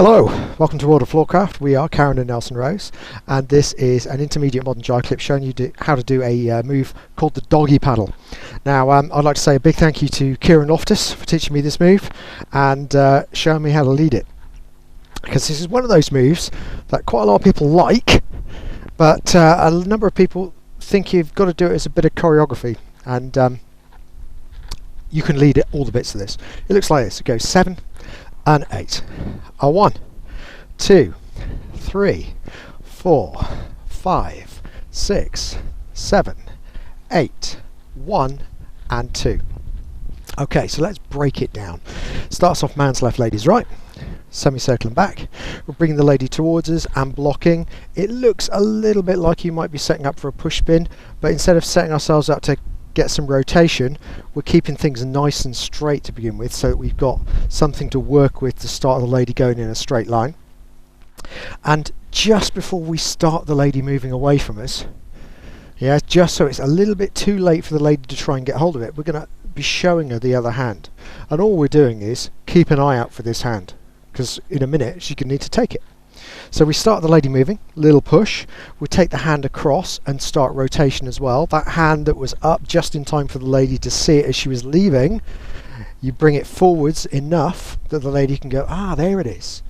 Hello, welcome to World of Floorcraft. We are Karen and Nelson Rose, and this is an intermediate modern jive clip showing you how to do a move called the Doggie paddle. Now, I'd like to say a big thank you to Kieran Loftus for teaching me this move and showing me how to lead it. Because this is one of those moves that quite a lot of people like, but a number of people think you've got to do it as a bit of choreography, and you can lead it all the bits of this. It looks like this. It goes 7 and 8. A 1, 2, 3, 4, 5, 6, 7, 8, 1 and 2. Okay, so let's break it down. Starts off man's left, lady's right. Semicircling back. We're bringing the lady towards us and blocking. It looks a little bit like you might be setting up for a push spin, but instead of setting ourselves up to get some rotation, we're keeping things nice and straight to begin with, so that we've got something to work with to start the lady going in a straight line. And just before we start the lady moving away from us, just so it's a little bit too late for the lady to try and get hold of it, we're going to be showing her the other hand, and all we're doing is keep an eye out for this hand, because in a minute she could need to take it. So we start the lady moving, little push, we take the hand across and start rotation as well. That hand that was up just in time for the lady to see it as she was leaving, you bring it forwards enough that the lady can go, ah, there it is.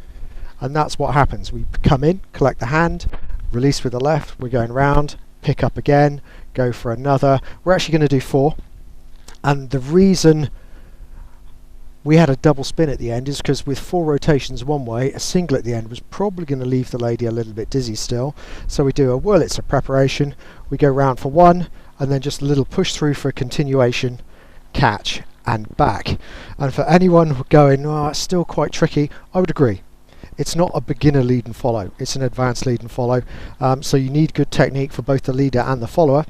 And that's what happens. We come in, collect the hand, release with the left, we're going round, pick up again, go for another. We're actually going to do 4. And the reason we had a double spin at the end is because with 4 rotations one way, a single at the end was probably going to leave the lady a little bit dizzy still. So we do a Wurlitzer preparation, we go round for 1, and then just a little push through for a continuation, catch and back. And for anyone going, oh, it's still quite tricky, I would agree. It's not a beginner lead and follow, it's an advanced lead and follow. So you need good technique for both the leader and the follower.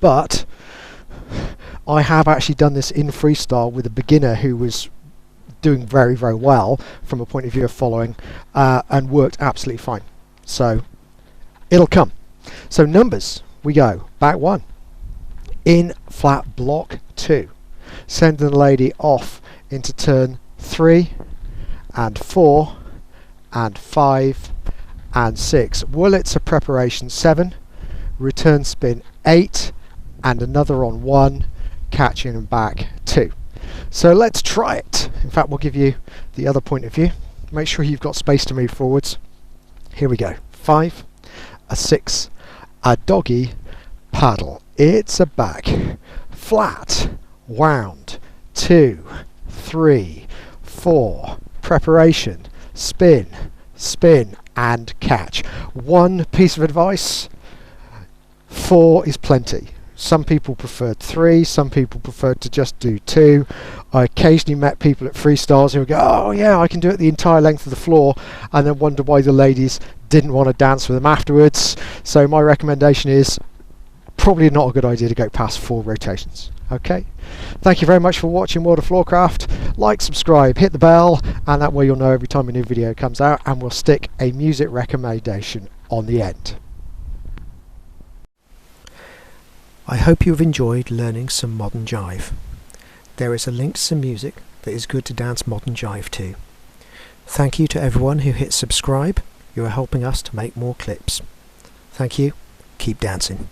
But I have actually done this in freestyle with a beginner who was doing very, very well from a point of view of following, and worked absolutely fine. So it'll come. So numbers, we go back 1, in flat block 2, sending the lady off into turn 3 and 4 and 5 and 6. Wurlitzer preparation 7, return spin 8, and another on 1, catching and back 2. So let's try it. In fact, we'll give you the other point of view. Make sure you've got space to move forwards. Here we go. 5, a 6, a doggy paddle. It's a back, flat, wound, 2, 3, 4, preparation, spin, spin and catch. One piece of advice, 4 is plenty. Some people preferred 3, some people preferred to just do 2. I occasionally met people at freestyles who would go, oh yeah, I can do it the entire length of the floor, and then wonder why the ladies didn't want to dance with them afterwards. So my recommendation is probably not a good idea to go past 4 rotations. Okay, thank you very much for watching World of Floorcraft. Like, subscribe, hit the bell, and that way you'll know every time a new video comes out, and we'll stick a music recommendation on the end. I hope you've enjoyed learning some modern jive. There is a link to some music that is good to dance modern jive to. Thank you to everyone who hit subscribe. You are helping us to make more clips. Thank you. Keep dancing.